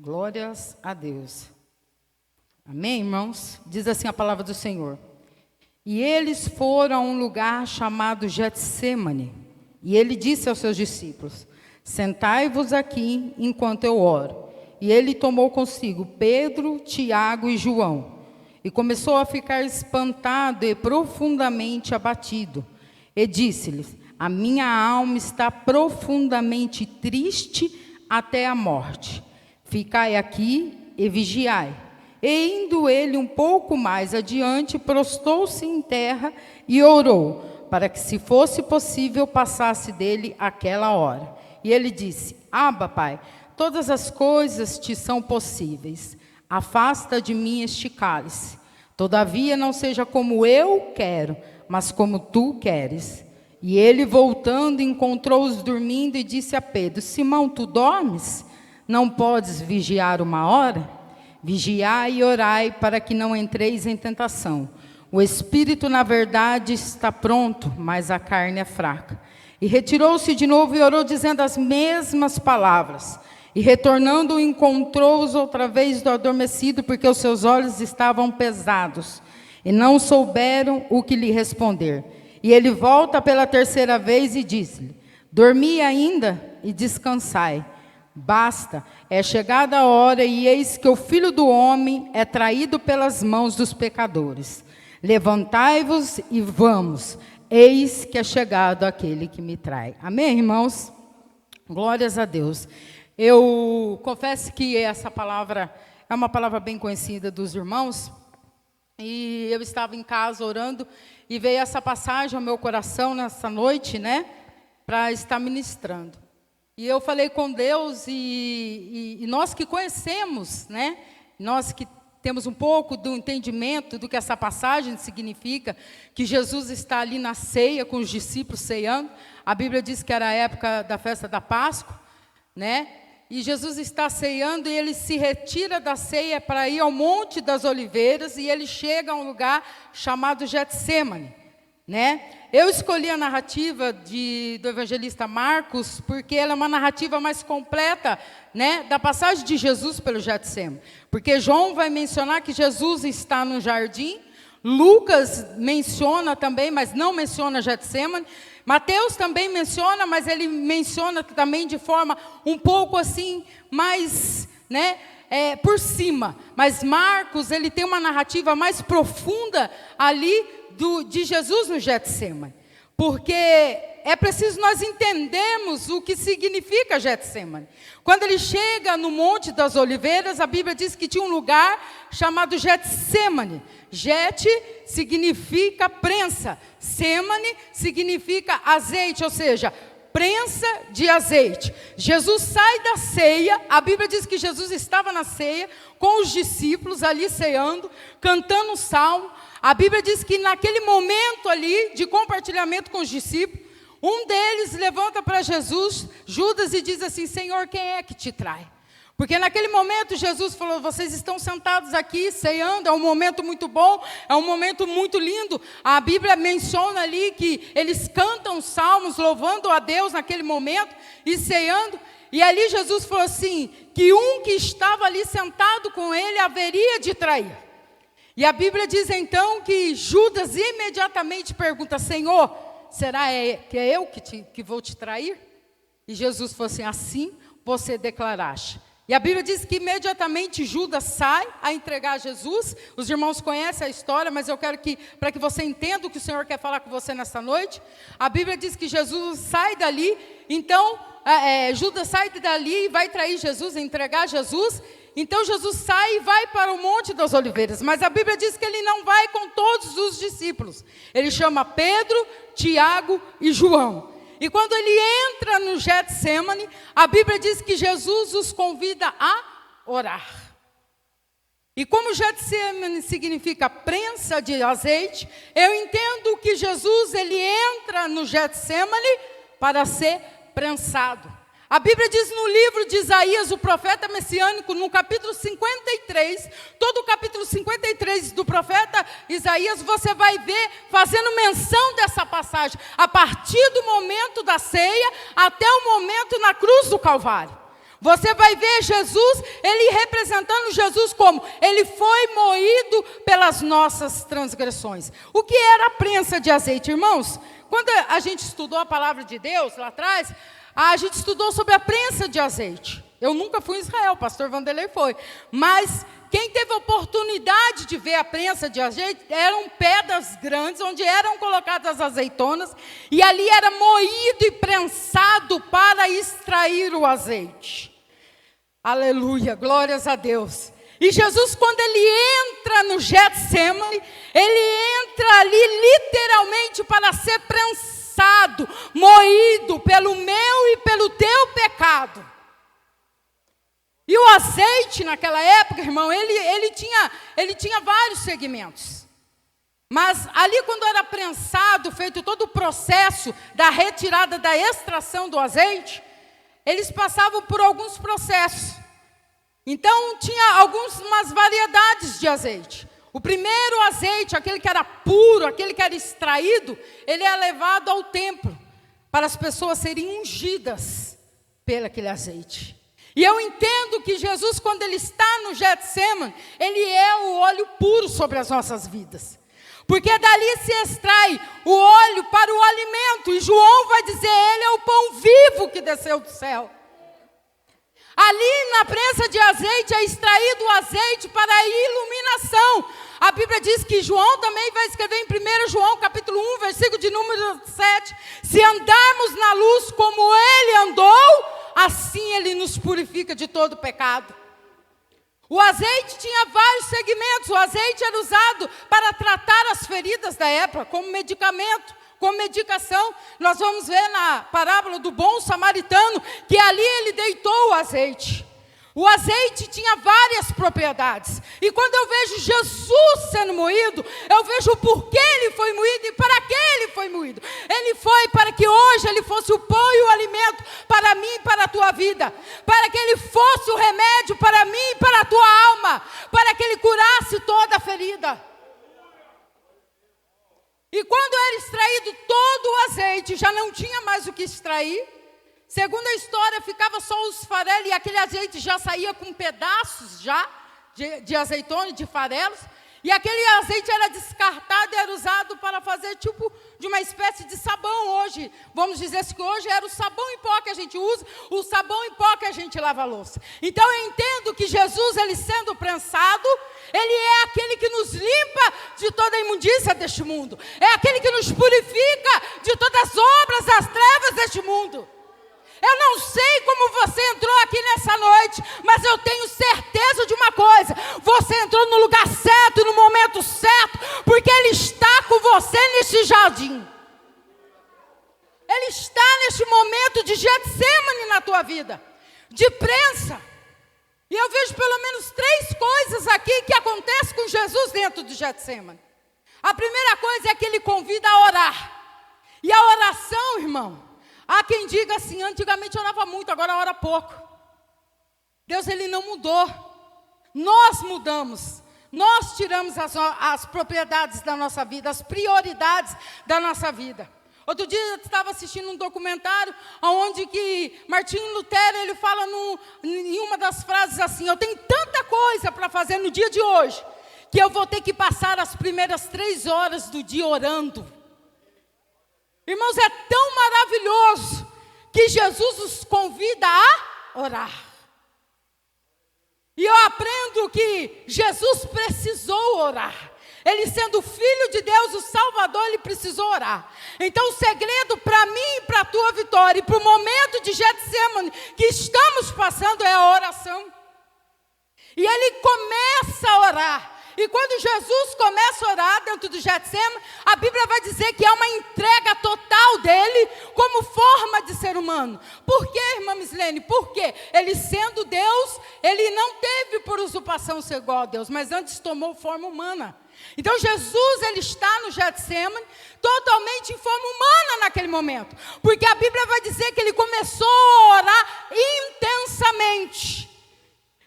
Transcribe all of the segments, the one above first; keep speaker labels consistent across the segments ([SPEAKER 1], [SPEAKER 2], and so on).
[SPEAKER 1] Glórias a Deus. Amém, irmãos? Diz assim a palavra do Senhor. E eles foram a um lugar chamado Getsêmani. E ele disse aos seus discípulos: sentai-vos aqui enquanto eu oro. E ele tomou consigo Pedro, Tiago e João. E começou a ficar espantado e profundamente abatido. E disse-lhes: a minha alma está profundamente triste até a morte. Ficai aqui e vigiai. E indo ele um pouco mais adiante, prostou-se em terra e orou, para que, se fosse possível, passasse dele aquela hora. E ele disse: Abba, Pai, todas as coisas te são possíveis. Afasta de mim este cálice. Todavia não seja como eu quero, mas como tu queres. E ele, voltando, encontrou-os dormindo e disse a Pedro: Simão, tu dormes? Não podes vigiar uma hora? Vigiai e orai para que não entreis em tentação. O espírito, na verdade, está pronto, mas a carne é fraca. E retirou-se de novo e orou, dizendo as mesmas palavras. E retornando, encontrou-os outra vez do adormecido, porque os seus olhos estavam pesados, e não souberam o que lhe responder. E ele volta pela terceira vez e disse-lhe: dormi ainda e descansai. Basta, é chegada a hora, e eis que o Filho do Homem é traído pelas mãos dos pecadores. Levantai-vos e vamos, eis que é chegado aquele que me trai. Amém, irmãos? Glórias a Deus. Eu confesso que essa palavra é uma palavra bem conhecida dos irmãos, e eu estava em casa orando, e veio essa passagem ao meu coração nessa noite, né, para estar ministrando. E eu falei com Deus, e nós que conhecemos, né, nós que temos um pouco do entendimento do que essa passagem significa, que Jesus está ali na ceia com os discípulos ceando. A Bíblia diz que era a época da festa da Páscoa, né? E Jesus está ceando e ele se retira da ceia para ir ao Monte das Oliveiras, e ele chega a um lugar chamado Getsêmani, né? Eu escolhi a narrativa do evangelista Marcos, porque ela é uma narrativa mais completa, né, da passagem de Jesus pelo Getsêmani. Porque João vai mencionar que Jesus está no jardim, Lucas menciona também, mas não menciona Getsêmani. Mateus também menciona, mas ele menciona também de forma um pouco assim, mais, né, por cima. Mas Marcos, ele tem uma narrativa mais profunda ali de Jesus no Getsêmani. Porque é preciso nós entendermos o que significa Getsêmani. Quando ele chega no Monte das Oliveiras, a Bíblia diz que tinha um lugar chamado Getsêmani. Get significa prensa, Sêmani significa azeite, ou seja, prensa de azeite. Jesus sai da ceia, a Bíblia diz que Jesus estava na ceia, com os discípulos ali ceando, cantando um salmo. A Bíblia diz que naquele momento ali, de compartilhamento com os discípulos, um deles levanta para Jesus, Judas, e diz assim: Senhor, quem é que te trai? Porque naquele momento Jesus falou: vocês estão sentados aqui ceando, é um momento muito bom, é um momento muito lindo. A Bíblia menciona ali que eles cantam salmos, louvando a Deus naquele momento, e ceando. E ali Jesus falou assim, que um que estava ali sentado com ele haveria de trair. E a Bíblia diz então que Judas imediatamente pergunta: Senhor, será que é eu que vou te trair? E Jesus falou assim: assim você declaraste. E a Bíblia diz que imediatamente Judas sai a entregar a Jesus. Os irmãos conhecem a história, mas eu quero para que você entenda o que o Senhor quer falar com você nessa noite. A Bíblia diz que Jesus sai dali, então Judas sai dali e vai trair Jesus, entregar Jesus. Então Jesus sai e vai para o Monte das Oliveiras, mas a Bíblia diz que ele não vai com todos os discípulos. Ele chama Pedro, Tiago e João. E quando ele entra no Getsêmani, a Bíblia diz que Jesus os convida a orar. E como Getsêmani significa prensa de azeite, eu entendo que Jesus ele entra no Getsêmani para ser prensado. A Bíblia diz no livro de Isaías, o profeta messiânico, no capítulo 53, todo o capítulo 53 do profeta Isaías, você vai ver fazendo menção dessa passagem, a partir do momento da ceia até o momento na cruz do Calvário. Você vai ver Jesus, ele representando Jesus como? Ele foi moído pelas nossas transgressões. O que era a prensa de azeite, irmãos? Quando a gente estudou a palavra de Deus lá atrás, a gente estudou sobre a prensa de azeite. Eu nunca fui em Israel, o pastor Vanderlei foi. Mas quem teve a oportunidade de ver a prensa de azeite, eram pedras grandes, onde eram colocadas as azeitonas, e ali era moído e prensado para extrair o azeite. Aleluia, glórias a Deus. E Jesus, quando ele entra no Getsemane, ele entra ali literalmente para ser prensado, moído pelo meu e pelo teu pecado. E o azeite naquela época, irmão, ele tinha vários segmentos. Mas ali quando era prensado, feito todo o processo da retirada, da extração do azeite, eles passavam por alguns processos. Então tinha algumas variedades de azeite. O primeiro azeite, aquele que era puro, aquele que era extraído, ele é levado ao templo, para as pessoas serem ungidas pelo aquele azeite. E eu entendo que Jesus, quando ele está no Getsemane, ele é o óleo puro sobre as nossas vidas. Porque dali se extrai o óleo para o alimento. E João vai dizer, ele é o pão vivo que desceu do céu. Ali na prensa de azeite é extraído o azeite para a iluminação. A Bíblia diz que João também vai escrever em 1 João capítulo 1, versículo de número 7. Se andarmos na luz como ele andou, assim ele nos purifica de todo pecado. O azeite tinha vários segmentos. O azeite era usado para tratar as feridas da época, como medicamento, como medicação. Nós vamos ver na parábola do bom samaritano, que ali ele deitou o azeite. O azeite tinha várias propriedades. E quando eu vejo Jesus sendo moído, eu vejo o porquê ele foi moído e para que ele foi moído. Ele foi para que hoje ele fosse o pão e o alimento para mim e para a tua vida. Para que ele fosse o remédio para mim e para a tua alma. Para que ele curasse toda a ferida. E quando era extraído todo o azeite, já não tinha mais o que extrair. Segundo a história, ficava só os farelos e aquele azeite já saía com pedaços já de azeitona, de farelos. E aquele azeite era descartado e era usado para fazer tipo de uma espécie de sabão hoje. Vamos dizer assim que hoje era o sabão em pó que a gente usa, o sabão em pó que a gente lava a louça. Então eu entendo que Jesus, ele sendo prensado, ele é aquele que nos limpa de toda a imundícia deste mundo. É aquele que nos purifica de todas as obras das trevas deste mundo. Eu não sei como você entrou aqui nessa noite, mas eu tenho certeza de uma coisa: você entrou no lugar certo, no momento certo, porque Ele está com você neste jardim. Ele está neste momento de Getsemane na tua vida, de prensa. E eu vejo pelo menos 3 coisas aqui que acontecem com Jesus dentro do Getsemane. A primeira coisa é que Ele convida a orar. E a oração, irmão, há quem diga assim, antigamente orava muito, agora ora pouco. Deus, Ele não mudou. Nós mudamos. Nós tiramos as propriedades da nossa vida, as prioridades da nossa vida. Outro dia eu estava assistindo um documentário onde que Martinho Lutero, ele fala em uma das frases assim: eu tenho tanta coisa para fazer no dia de hoje, que eu vou ter que passar as primeiras 3 horas do dia orando. Irmãos, é tão maravilhoso que Jesus nos convida a orar. E eu aprendo que Jesus precisou orar. Ele sendo Filho de Deus, o Salvador, Ele precisou orar. Então o segredo para mim e para a tua vitória, e para o momento de Getsemane que estamos passando, é a oração. E Ele começa a orar. E quando Jesus começa a orar dentro do Getsemane, a Bíblia vai dizer que é uma entrega total dele como forma de ser humano. Por quê, irmã Mislene? Porque ele sendo Deus, ele não teve por usurpação ser igual a Deus, mas antes tomou forma humana. Então Jesus, ele está no Getsemane totalmente em forma humana naquele momento. Porque a Bíblia vai dizer que ele começou a orar intensamente.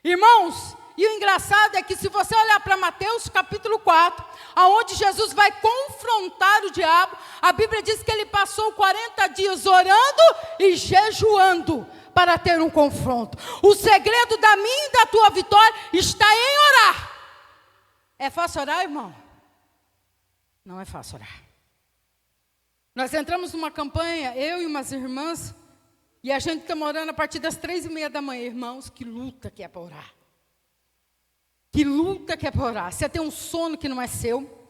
[SPEAKER 1] Irmãos, E o engraçado é que se você olhar para Mateus capítulo 4, aonde Jesus vai confrontar o diabo, a Bíblia diz que ele passou 40 dias orando e jejuando para ter um confronto. O segredo da minha e da tua vitória está em orar. É fácil orar, irmão? Não é fácil orar. Nós entramos numa campanha, eu e umas irmãs, e a gente está orando a partir das 3:30 da manhã. Irmãos, que luta que é para orar. Que luta que é para orar. Você tem um sono que não é seu.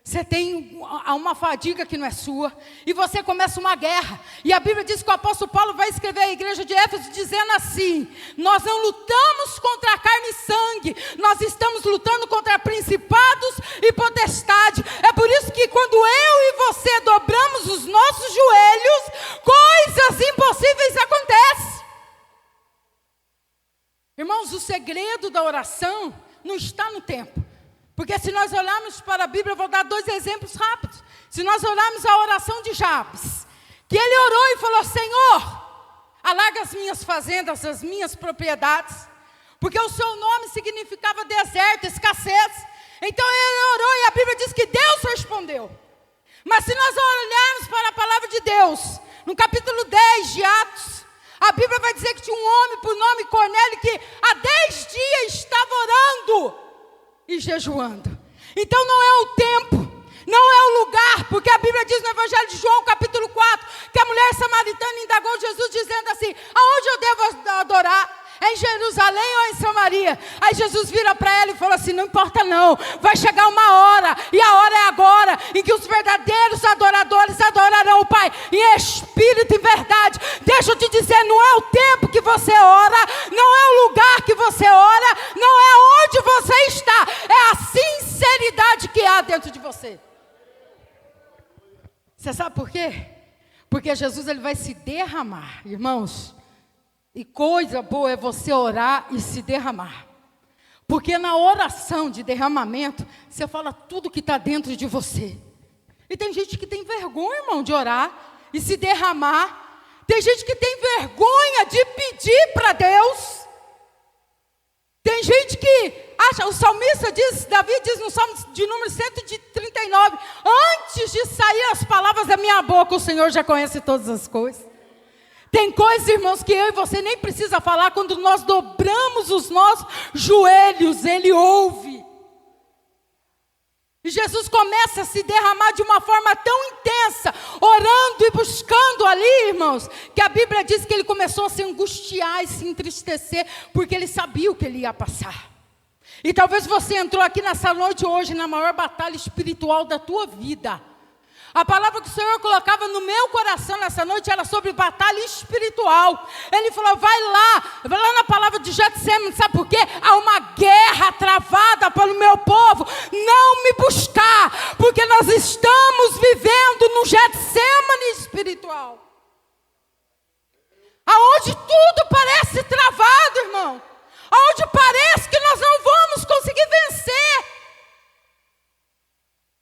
[SPEAKER 1] Você tem uma fadiga que não é sua. E você começa uma guerra. E a Bíblia diz que o apóstolo Paulo vai escrever à igreja de Éfeso dizendo assim: nós não lutamos contra a carne e sangue. Nós estamos lutando contra principados e potestade. É por isso que quando eu e você dobramos os nossos joelhos, coisas impossíveis acontecem. Irmãos, o segredo da oração não está no tempo. Porque se nós olharmos para a Bíblia, eu vou dar 2 exemplos rápidos. Se nós olharmos a oração de Jabes, que ele orou e falou: Senhor, alarga as minhas fazendas, as minhas propriedades, porque o seu nome significava deserto, escassez. Então ele orou e a Bíblia diz que Deus respondeu. Mas se nós olharmos para a palavra de Deus, no capítulo 10 de Atos, a Bíblia vai dizer que tinha um homem por nome Cornélio que há 10 dias estava orando e jejuando. Então não é o tempo, não é o lugar, porque a Bíblia diz no Evangelho de João, capítulo 4, que a mulher samaritana indagou Jesus dizendo assim: aonde eu devo adorar? É em Jerusalém ou em Samaria? Aí Jesus vira para ela e fala assim: não importa não, vai chegar uma hora, e a hora é agora, em que os verdadeiros adoradores adorarão o Pai em espírito e verdade. Deixa eu te dizer, não é o tempo que você ora, não é o lugar que você ora, não é onde você está, é a sinceridade que há dentro de você. Você sabe por quê? Porque Jesus ele vai se derramar, irmãos. E coisa boa é você orar e se derramar. Porque na oração de derramamento, você fala tudo que está dentro de você. E tem gente que tem vergonha, irmão, de orar e se derramar. Tem gente que tem vergonha de pedir para Deus. Tem gente que acha, o salmista diz, Davi diz no Salmo de número 139, antes de sair as palavras da minha boca, o Senhor já conhece todas as coisas. Tem coisas, irmãos, que eu e você nem precisa falar. Quando nós dobramos os nossos joelhos, Ele ouve. E Jesus começa a se derramar de uma forma tão intensa, orando e buscando ali, irmãos, que a Bíblia diz que Ele começou a se angustiar e se entristecer, porque Ele sabia o que Ele ia passar. E talvez você entrou aqui nessa noite hoje na maior batalha espiritual da tua vida. A palavra que o Senhor colocava no meu coração nessa noite era sobre batalha espiritual. Ele falou: vai lá na palavra de Getsemane, sabe por quê? Há uma guerra travada pelo meu povo, não me buscar, porque nós estamos vivendo no Getsemane espiritual. Aonde tudo parece travado, irmão. Aonde parece que nós não vamos conseguir vencer.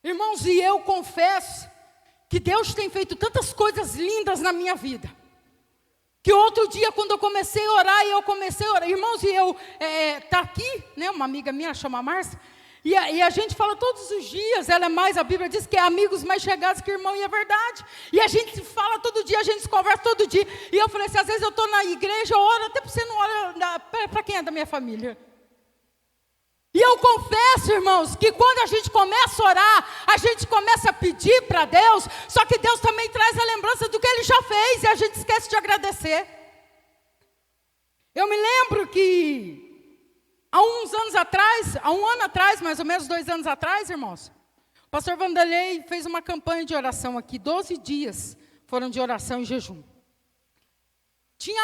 [SPEAKER 1] Irmãos, e eu confesso que Deus tem feito tantas coisas lindas na minha vida, que outro dia quando eu comecei a orar, irmãos, e eu, tá aqui, né, uma amiga minha, chama Márcia, e a gente fala todos os dias, ela é mais, a Bíblia diz que é amigos mais chegados que irmão, e é verdade, e a gente se fala todo dia, a gente se conversa todo dia, e eu falei assim, às vezes eu estou na igreja, eu oro, até você não ora, para quem é da minha família? E eu confesso, irmãos, que quando a gente começa a orar, a gente começa a pedir para Deus, só que Deus também traz a lembrança do que Ele já fez, e a gente esquece de agradecer. Eu me lembro que há uns anos atrás, há um ano atrás, mais ou menos 2 anos atrás, irmãos, o pastor Vanderlei fez uma campanha de oração aqui, 12 dias foram de oração e jejum. Tinha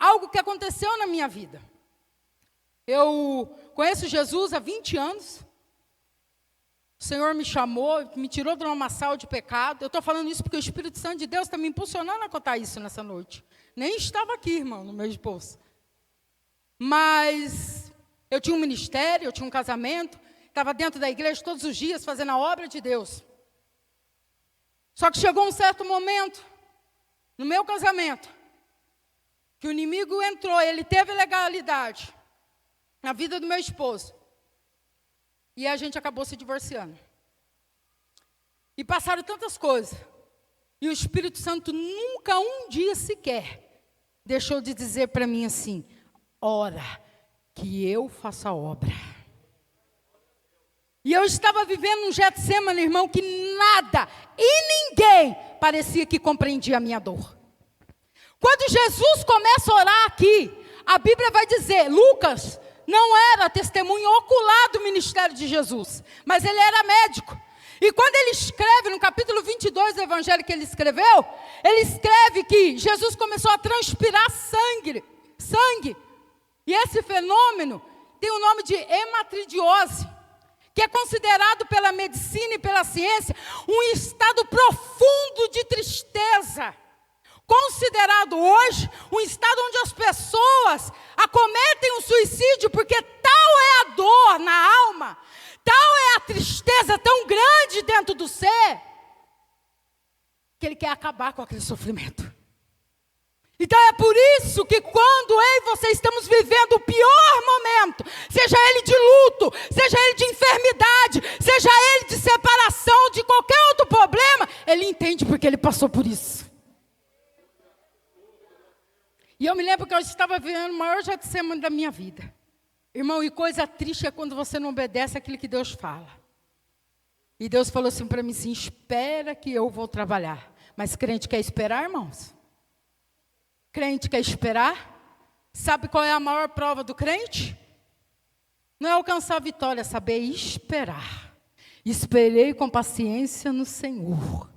[SPEAKER 1] algo que aconteceu na minha vida. Eu conheço Jesus há 20 anos. O Senhor me chamou, me tirou de uma lamaçal de pecado. Eu estou falando isso porque o Espírito Santo de Deus está me impulsionando a contar isso nessa noite. Nem estava aqui, irmão, no meio de poço. Mas eu tinha um ministério, eu tinha um casamento, estava dentro da igreja todos os dias fazendo a obra de Deus. Só que chegou um certo momento, no meu casamento, que o inimigo entrou, ele teve legalidade. na vida do meu esposo. E a gente acabou se divorciando. E passaram tantas coisas. E o Espírito Santo nunca um dia sequer deixou de dizer para mim assim: ora, que eu faça a obra. E eu estava vivendo um Getsemane, irmão, que nada e ninguém parecia que compreendia a minha dor. Quando Jesus começa a orar aqui, a Bíblia vai dizer, Lucas não era testemunho ocular do ministério de Jesus, mas ele era médico. E quando ele escreve, no capítulo 22 do evangelho que ele escreve que Jesus começou a transpirar sangue. E esse fenômeno tem o nome de hematridiose, que é considerado pela medicina e pela ciência um estado profundo de tristeza. Considerado hoje um estado onde as pessoas acometem o suicídio, porque tal é a dor na alma, tal é a tristeza tão grande dentro do ser, que ele quer acabar com aquele sofrimento. Então é por isso que quando eu e você estamos vivendo o pior momento, seja ele de luto, seja ele de enfermidade, seja ele de separação, de qualquer outro problema, ele entende porque ele passou por isso. E eu me lembro que eu estava vivendo o maior Getsemane da minha vida. Irmão, e coisa triste é quando você não obedece aquilo que Deus fala. E Deus falou assim para mim, assim, espera que eu vou trabalhar. Mas crente quer esperar, irmãos? Crente quer esperar? Sabe qual é a maior prova do crente? Não é alcançar a vitória, é saber esperar. Esperei com paciência no Senhor.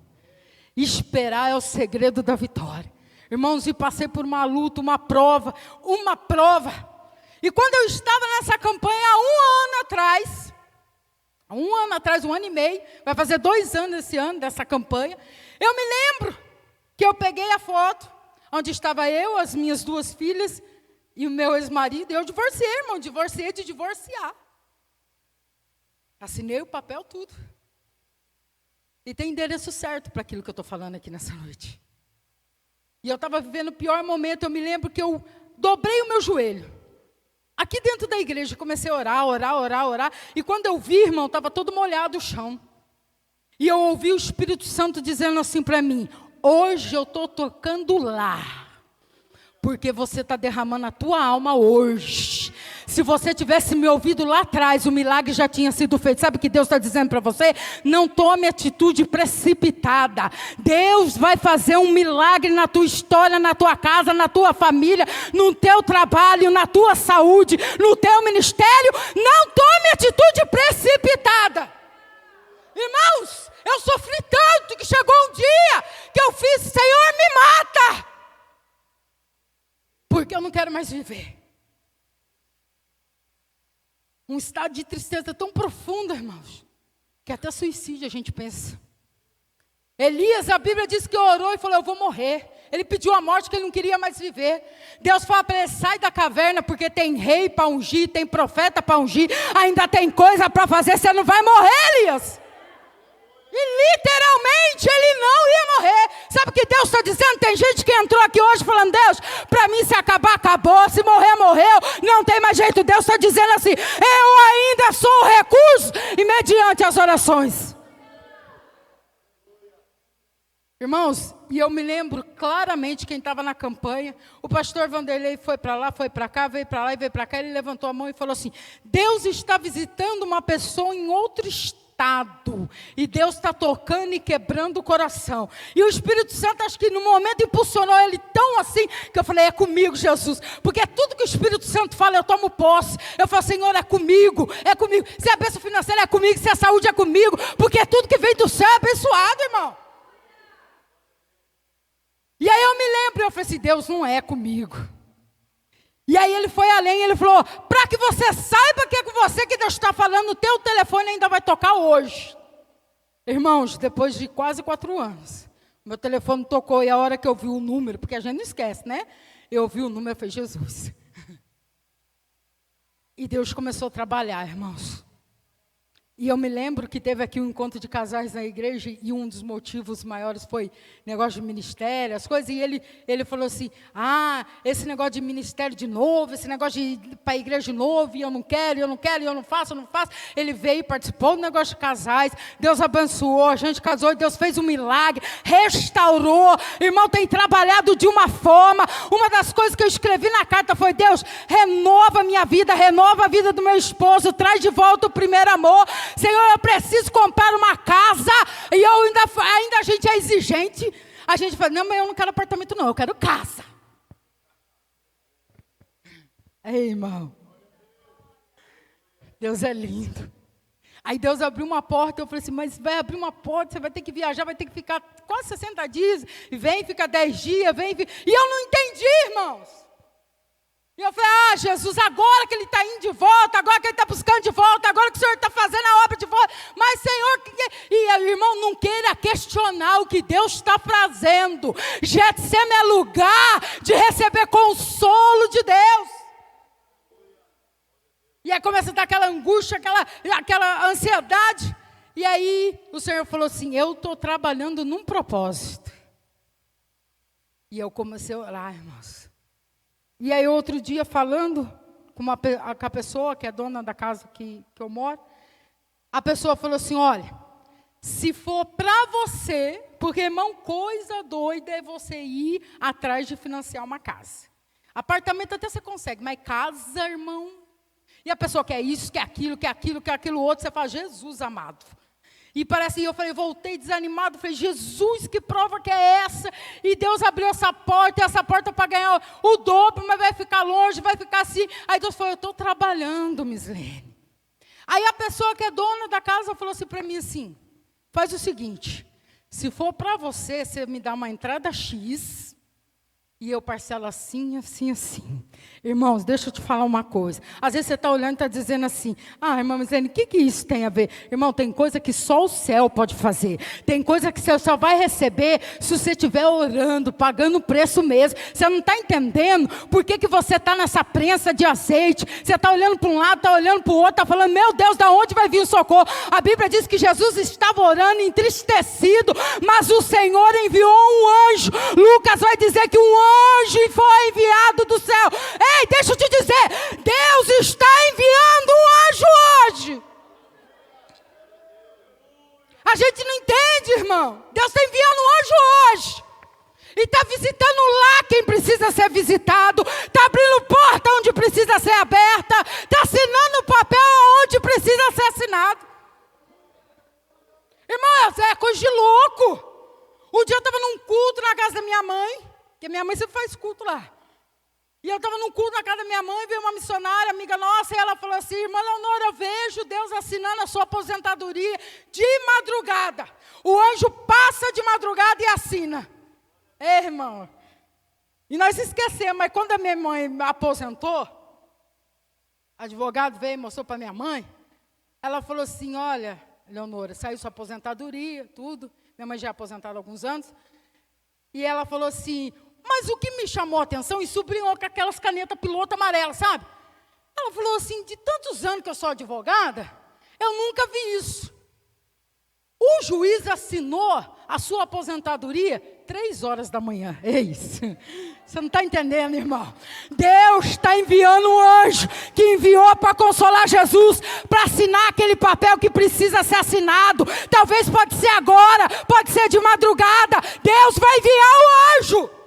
[SPEAKER 1] Esperar é o segredo da vitória. Irmãos, e passei por uma luta, uma prova. E quando eu estava nessa campanha, há um ano atrás, 1 ano e meio, vai fazer 2 anos esse ano dessa campanha, eu me lembro que eu peguei a foto, onde estava eu, as minhas 2 filhas e o meu ex-marido. Eu divorciei, irmão, divorciei de divorciar. Assinei o papel, tudo. E tem endereço certo para aquilo que eu estou falando aqui nessa noite. E eu estava vivendo o pior momento. Eu me lembro que eu dobrei o meu joelho. Aqui dentro da igreja, comecei a orar. E quando eu vi, irmão, estava todo molhado o chão. E eu ouvi o Espírito Santo dizendo assim para mim: hoje eu estou tocando lá, porque você está derramando a tua alma hoje. Se você tivesse me ouvido lá atrás, o milagre já tinha sido feito. Sabe o que Deus está dizendo para você? Não tome atitude precipitada. Deus vai fazer um milagre na tua história, na tua casa, na tua família, no teu trabalho, na tua saúde, no teu ministério. Não tome atitude precipitada. Irmãos, eu sofri tanto que chegou um dia que eu fiz, Senhor, me mata. Porque eu não quero mais viver. Um estado de tristeza tão profundo, irmãos, que até suicídio a gente pensa. Elias, a Bíblia diz que orou e falou: eu vou morrer. Ele pediu a morte, que ele não queria mais viver. Deus fala para ele: sai da caverna, porque tem rei para ungir, tem profeta para ungir, ainda tem coisa para fazer, você não vai morrer, Elias. E literalmente ele não ia morrer. Sabe o que Deus está dizendo? Tem gente que entrou aqui hoje falando: Deus, para mim se acabar, acabou. Se morrer, morreu. Não tem mais jeito. Deus está dizendo assim: eu ainda sou o recurso e mediante as orações. Irmãos, e eu me lembro claramente quem estava na campanha. O pastor Vanderlei foi para lá, foi para cá, veio para lá e veio para cá. Ele levantou a mão e falou assim: Deus está visitando uma pessoa em outro estado. E Deus está tocando e quebrando o coração. E o Espírito Santo, acho que no momento impulsionou ele tão assim, que eu falei: é comigo, Jesus. Porque tudo que o Espírito Santo fala, eu tomo posse. Eu falo: Senhor, é comigo, é comigo. Se a bênção financeira é comigo, se a saúde é comigo. Porque tudo que vem do céu é abençoado, irmão. E aí eu me lembro, eu falei assim: Deus, não é comigo. E aí ele foi além, ele falou: para que você saiba que é com você que Deus está falando, o teu telefone ainda vai tocar hoje. Irmãos, depois de quase 4 anos, meu telefone tocou, e a hora que eu vi o número, porque a gente não esquece, né? Eu vi o número, eu falei: Jesus. E Deus começou a trabalhar, irmãos. E eu me lembro que teve aqui um encontro de casais na igreja e um dos motivos maiores foi negócio de ministério, as coisas. E ele falou assim, esse negócio de ministério de novo, esse negócio de ir para a igreja de novo, e eu não quero, eu não faço. Ele veio e participou do negócio de casais, Deus abençoou, a gente casou e Deus fez um milagre, restaurou. Irmão, tem trabalhado de uma forma. Uma das coisas que eu escrevi na carta foi, Deus, renova a minha vida, renova a vida do meu esposo, traz de volta o primeiro amor. Senhor, eu preciso comprar uma casa, e eu ainda a gente é exigente, a gente fala, não, mas eu não quero apartamento não, eu quero casa. Ei, irmão, Deus é lindo. Aí Deus abriu uma porta, eu falei assim, mas vai abrir uma porta, você vai ter que viajar, vai ter que ficar quase 60 dias, e vem, fica 10 dias, e eu não entendi, irmãos. E eu falei, Jesus, agora que Ele está indo de volta, agora que Ele está buscando de volta, agora que o Senhor está fazendo a obra de volta. Mas, Senhor, irmão, não queira questionar o que Deus está fazendo. Getsêmani é lugar de receber consolo de Deus. E aí começa a dar aquela angústia, aquela ansiedade. E aí o Senhor falou assim, eu estou trabalhando num propósito. E eu comecei a orar, irmãos. E aí outro dia falando com a pessoa que é dona da casa que eu moro, a pessoa falou assim, olha, se for para você, porque irmão, coisa doida é você ir atrás de financiar uma casa. Apartamento até você consegue, mas casa, irmão, e a pessoa quer isso, quer aquilo outro, você fala, Jesus amado. E parece, eu falei, voltei desanimado, falei, Jesus, que prova que é essa? E Deus abriu essa porta para ganhar o dobro, mas vai ficar longe, vai ficar assim. Aí Deus falou, eu estou trabalhando, Mislene. Aí a pessoa que é dona da casa falou assim para mim assim, faz o seguinte, se for para você, você me dá uma entrada X, e eu parcelo assim. Irmãos, deixa eu te falar uma coisa. Às vezes você está olhando e está dizendo assim, irmã Mislene, o que isso tem a ver? Irmão, tem coisa que só o céu pode fazer. Tem coisa que você só vai receber se você estiver orando, pagando o preço mesmo. Você não está entendendo por que você está nessa prensa de azeite. Você está olhando para um lado, está olhando para o outro, está falando, meu Deus, da onde vai vir o socorro? A Bíblia diz que Jesus estava orando entristecido, mas o Senhor enviou um anjo. Lucas vai dizer que um anjo foi enviado do céu. Ei, deixa eu te dizer, Deus está enviando um anjo hoje. A gente não entende, irmão. Deus está enviando um anjo hoje. E está visitando lá quem precisa ser visitado. Está abrindo porta onde precisa ser aberta. Está assinando o papel onde precisa ser assinado. Irmão, é coisa de louco. Um dia eu estava num culto na casa da minha mãe. Porque minha mãe sempre faz culto lá. E eu estava num culto na casa da minha mãe, veio uma missionária, amiga nossa, e ela falou assim, irmã Leonora, eu vejo Deus assinando a sua aposentadoria de madrugada. O anjo passa de madrugada e assina. Irmão. E nós esquecemos, mas quando a minha mãe aposentou, advogado veio e mostrou para minha mãe, ela falou assim, olha, Leonora, saiu sua aposentadoria, tudo. Minha mãe já é aposentada há alguns anos. E ela falou assim, mas o que me chamou a atenção, e sublinhou com aquelas canetas piloto amarelas, sabe? Ela falou assim, de tantos anos que eu sou advogada, eu nunca vi isso. O juiz assinou a sua aposentadoria 3 horas da manhã. É isso. Você não está entendendo, irmão? Deus está enviando um anjo que enviou para consolar Jesus, para assinar aquele papel que precisa ser assinado. Talvez pode ser agora, pode ser de madrugada. Deus vai enviar o anjo.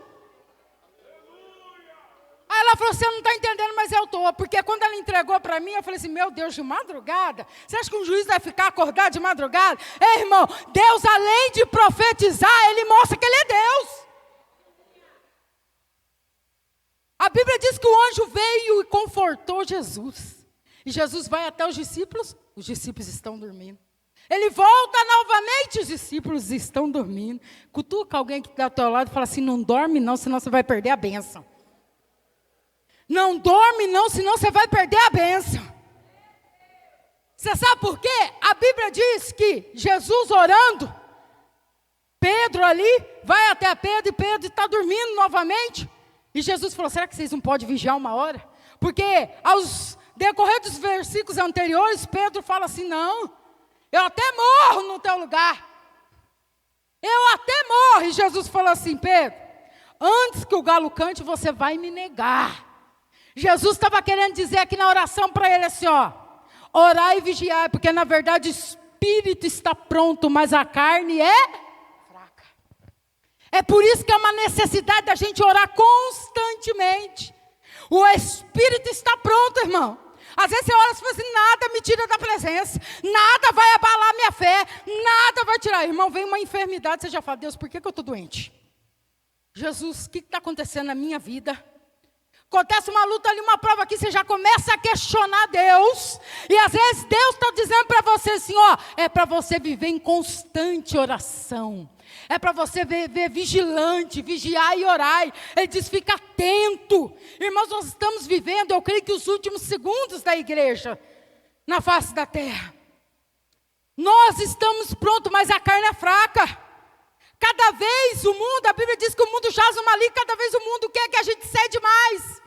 [SPEAKER 1] Aí ela falou, você não está entendendo, mas eu estou. Porque quando ela entregou para mim, eu falei assim, meu Deus, de madrugada? Você acha que um juiz vai ficar acordado de madrugada? Ei, irmão, Deus, além de profetizar, Ele mostra que Ele é Deus. A Bíblia diz que o anjo veio e confortou Jesus. E Jesus vai até os discípulos estão dormindo. Ele volta novamente, os discípulos estão dormindo. Cutuca alguém que está ao teu lado e fala assim, não dorme não, senão você vai perder a bênção. Não dorme não, senão você vai perder a bênção. Você sabe por quê? A Bíblia diz que Jesus orando, Pedro ali, vai até Pedro e Pedro está dormindo novamente. E Jesus falou, será que vocês não podem vigiar 1 hora? Porque aos decorrer dos versículos anteriores, Pedro fala assim, não, Eu até morro no teu lugar. Eu até morro. E Jesus falou assim: Pedro, antes que o galo cante, você vai me negar. Jesus estava querendo dizer aqui na oração para ele assim, ó: orar e vigiar, porque na verdade o espírito está pronto, mas a carne é fraca. É por isso que é uma necessidade da gente orar constantemente. O espírito está pronto, irmão. Às vezes você ora e fala assim: nada me tira da presença, nada vai abalar minha fé, nada vai tirar. Irmão, vem uma enfermidade, você já fala: Deus, por que eu estou doente? Jesus, o que está acontecendo na minha vida? Acontece uma luta ali, uma prova aqui, você já começa a questionar Deus. E às vezes Deus está dizendo para você assim, ó: é para você viver em constante oração. É para você viver vigilante, vigiar e orar. Ele diz: fica atento. Irmãos, nós estamos vivendo, eu creio que os últimos segundos da igreja, na face da terra. Nós estamos prontos, mas a carne é fraca. Cada vez o mundo, a Bíblia diz que o mundo jaz no maligno, cada vez o mundo quer que a gente cede mais,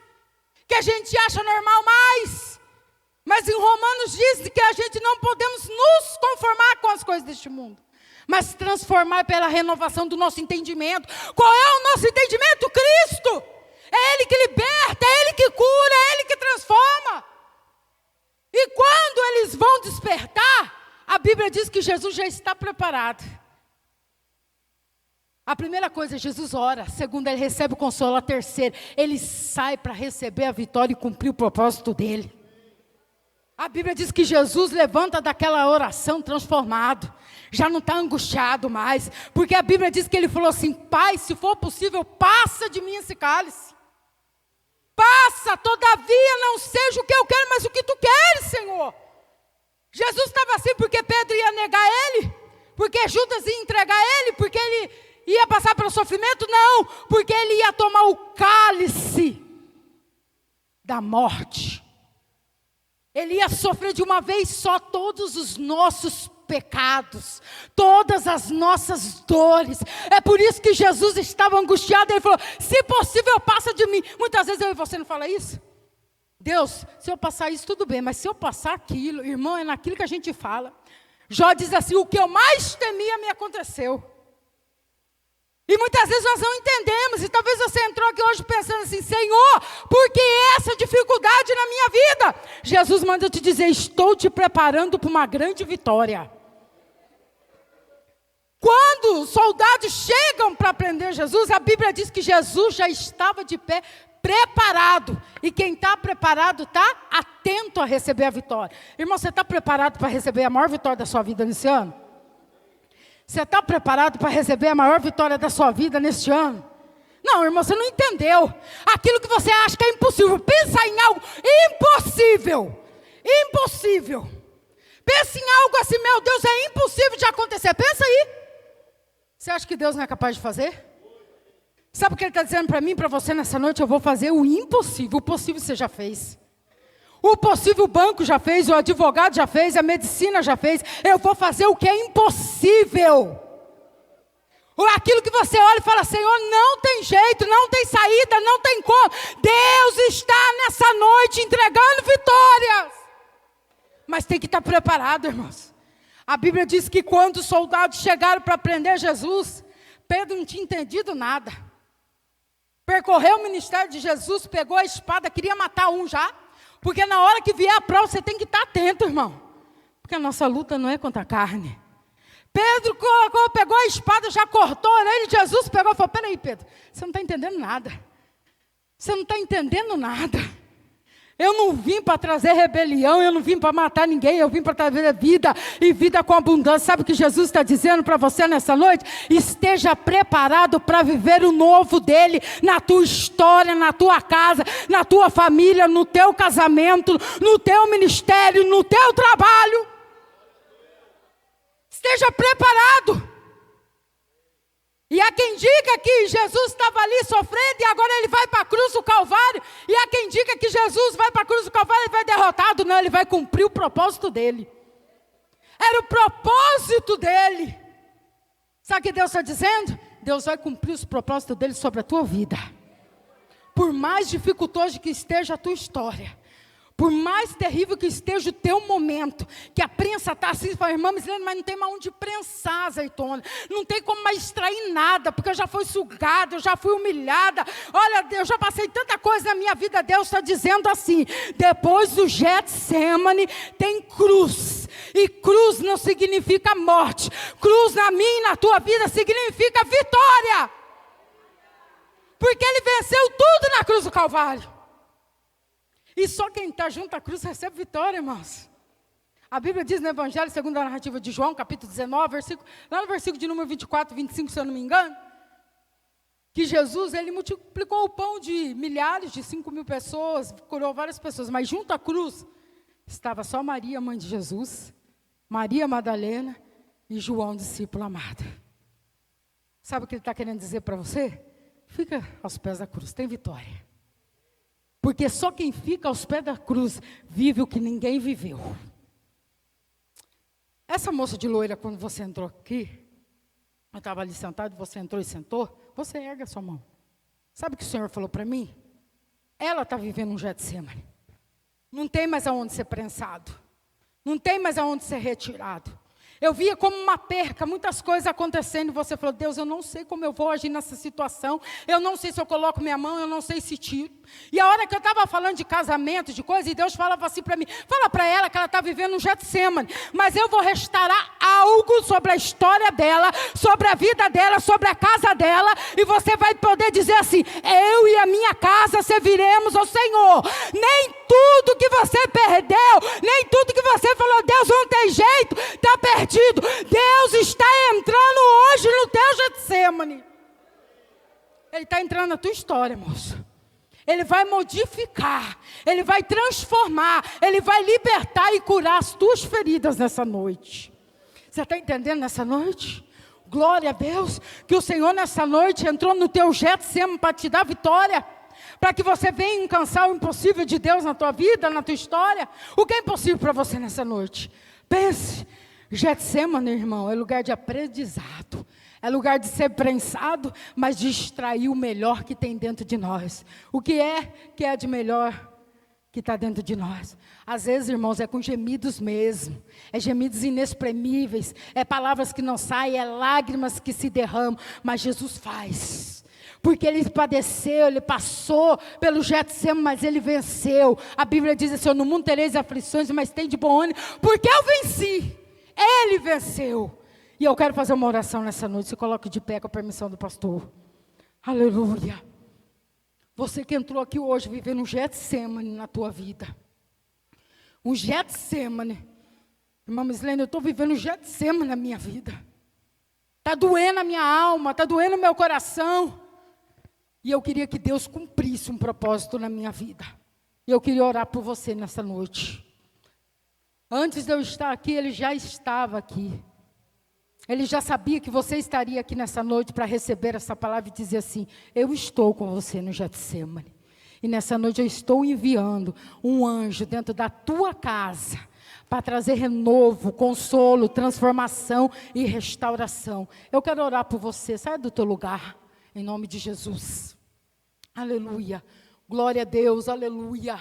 [SPEAKER 1] que a gente acha normal mais. Mas em Romanos diz que a gente não podemos nos conformar com as coisas deste mundo, mas transformar pela renovação do nosso entendimento. Qual é o nosso entendimento? Cristo. É Ele que liberta, é Ele que cura, é Ele que transforma. E quando eles vão despertar, a Bíblia diz que Jesus já está preparado. A primeira coisa, Jesus ora. A segunda, ele recebe o consolo. A terceira, ele sai para receber a vitória e cumprir o propósito dele. A Bíblia diz que Jesus levanta daquela oração transformado. Já não está angustiado mais. Porque a Bíblia diz que ele falou assim: Pai, se for possível, passa de mim esse cálice. Passa, todavia não seja o que eu quero, mas o que tu queres, Senhor. Jesus estava assim porque Pedro ia negar ele? Porque Judas ia entregar ele? Porque ele ia passar pelo sofrimento? Não, porque ele ia tomar o cálice da morte. Ele ia sofrer de uma vez só todos os nossos pecados, todas as nossas dores. É por isso que Jesus estava angustiado. Ele falou: se possível, passa de mim. Muitas vezes eu e você não fala isso? Deus, se eu passar isso, tudo bem, mas se eu passar aquilo, irmão, é naquilo que a gente fala. Jó diz assim: o que eu mais temia me aconteceu. E muitas vezes nós não entendemos, e talvez você entrou aqui hoje pensando assim: Senhor, por que essa dificuldade na minha vida? Jesus manda te dizer: estou te preparando para uma grande vitória. Quando os soldados chegam para prender Jesus, a Bíblia diz que Jesus já estava de pé, preparado. E quem está preparado está atento a receber a vitória. Irmão, você está preparado para receber a maior vitória da sua vida nesse ano? Você está preparado para receber a maior vitória da sua vida neste ano? Não, irmão, você não entendeu. Aquilo que você acha que é impossível, pensa em algo impossível. Impossível. Pensa em algo assim: meu Deus, é impossível de acontecer. Pensa aí. Você acha que Deus não é capaz de fazer? Sabe o que Ele está dizendo para mim, para você nessa noite? Eu vou fazer o impossível. O possível você já fez. O possível o banco já fez, o advogado já fez, a medicina já fez. Eu vou fazer o que é impossível. Ou aquilo que você olha e fala: Senhor, não tem jeito, não tem saída, não tem como. Deus está nessa noite entregando vitórias. Mas tem que estar preparado, irmãos. A Bíblia diz que quando os soldados chegaram para prender Jesus, Pedro não tinha entendido nada. Percorreu o ministério de Jesus, pegou a espada, queria matar um já. Porque na hora que vier a prova, você tem que estar atento, irmão. Porque a nossa luta não é contra a carne. Pedro pegou a espada, já cortou a orelha de Jesus, pegou e falou: peraí, Pedro, você não está entendendo nada. Você não está entendendo nada. Eu não vim para trazer rebelião, eu não vim para matar ninguém, eu vim para trazer vida e vida com abundância. Sabe o que Jesus está dizendo para você nessa noite? Esteja preparado para viver o novo dele na tua história, na tua casa, na tua família, no teu casamento, no teu ministério, no teu trabalho. Esteja preparado. E há quem diga que Jesus estava ali sofrendo e agora ele vai para a cruz do Calvário. E há quem diga que Jesus vai para a cruz do Calvário e vai derrotado. Não, ele vai cumprir o propósito dele. Era o propósito dele. Sabe o que Deus está dizendo? Deus vai cumprir os propósitos dele sobre a tua vida. Por mais dificultoso que esteja a tua história. Por mais terrível que esteja o teu momento, que a prensa está assim, fala, irmã Mislene, mas não tem mais onde prensar azeitona, não tem como mais extrair nada, porque eu já fui sugada, eu já fui humilhada, olha, eu já passei tanta coisa na minha vida. Deus está dizendo assim, depois do Getsemane tem cruz, e cruz não significa morte, cruz na minha e na tua vida significa vitória, porque Ele venceu tudo na cruz do Calvário. E só quem está junto à cruz recebe vitória, irmãos. A Bíblia diz no Evangelho, segundo a narrativa de João, capítulo 19, lá no versículo de número 24, 25, se eu não me engano, que Jesus, Ele multiplicou o pão de milhares, de 5.000 pessoas, curou várias pessoas, mas junto à cruz estava só Maria, mãe de Jesus, Maria Madalena e João, discípulo amado. Sabe o que Ele está querendo dizer para você? Fica aos pés da cruz, tem vitória. Porque só quem fica aos pés da cruz vive o que ninguém viveu. Essa moça de loira, quando você entrou aqui, eu estava ali sentado, você entrou e sentou, você erga a sua mão. Sabe o que o Senhor falou para mim? Ela está vivendo um Getsemane. Não tem mais aonde ser prensado. Não tem mais aonde ser retirado. Eu via como uma perca, muitas coisas acontecendo, e você falou, Deus, eu não sei como eu vou agir nessa situação, eu não sei se eu coloco minha mão, eu não sei se tiro. E a hora que eu estava falando de casamento, de coisa, e Deus falava assim para mim, fala para ela que ela está vivendo um Getsemane, mas eu vou restaurar algo sobre a história dela, sobre a vida dela, sobre a casa dela, e você vai poder dizer assim, eu e a minha casa serviremos ao Senhor. Nem tudo que você perdeu, nem tudo que você falou, Deus, não tem jeito, está perdido. Deus está entrando hoje no teu Getsemane. Ele está entrando na tua história, moça. Ele vai modificar, Ele vai transformar, Ele vai libertar e curar as tuas feridas nessa noite. Você está entendendo nessa noite? Glória a Deus, que o Senhor nessa noite entrou no teu Getsemane para te dar vitória, para que você venha alcançar o impossível de Deus na tua vida, na tua história. O que é impossível para você nessa noite? Pense, Getsemane, irmão, é lugar de aprendizado, é lugar de ser prensado, mas de extrair o melhor que tem dentro de nós. O que é de melhor que está dentro de nós? Às vezes, irmãos, é com gemidos mesmo, é gemidos inexprimíveis, é palavras que não saem, é lágrimas que se derramam, mas Jesus faz. Porque Ele padeceu, Ele passou pelo Getsemane, mas Ele venceu. A Bíblia diz assim, no mundo tereis aflições, mas tem de bom ânimo, porque eu venci. Ele venceu. E eu quero fazer uma oração nessa noite. Se coloque de pé com a permissão do pastor. Aleluia. Você que entrou aqui hoje vivendo um Getsemane na tua vida. Um Getsemane. Irmã Mislene, eu estou vivendo um Getsemane na minha vida. Está doendo a minha alma, está doendo o meu coração. E eu queria que Deus cumprisse um propósito na minha vida. E eu queria orar por você nessa noite. Antes de eu estar aqui, Ele já estava aqui. Ele já sabia que você estaria aqui nessa noite para receber essa palavra e dizer assim, eu estou com você no Getsemane. E nessa noite eu estou enviando um anjo dentro da tua casa para trazer renovo, consolo, transformação e restauração. Eu quero orar por você, sai do teu lugar, em nome de Jesus. Aleluia, glória a Deus, aleluia.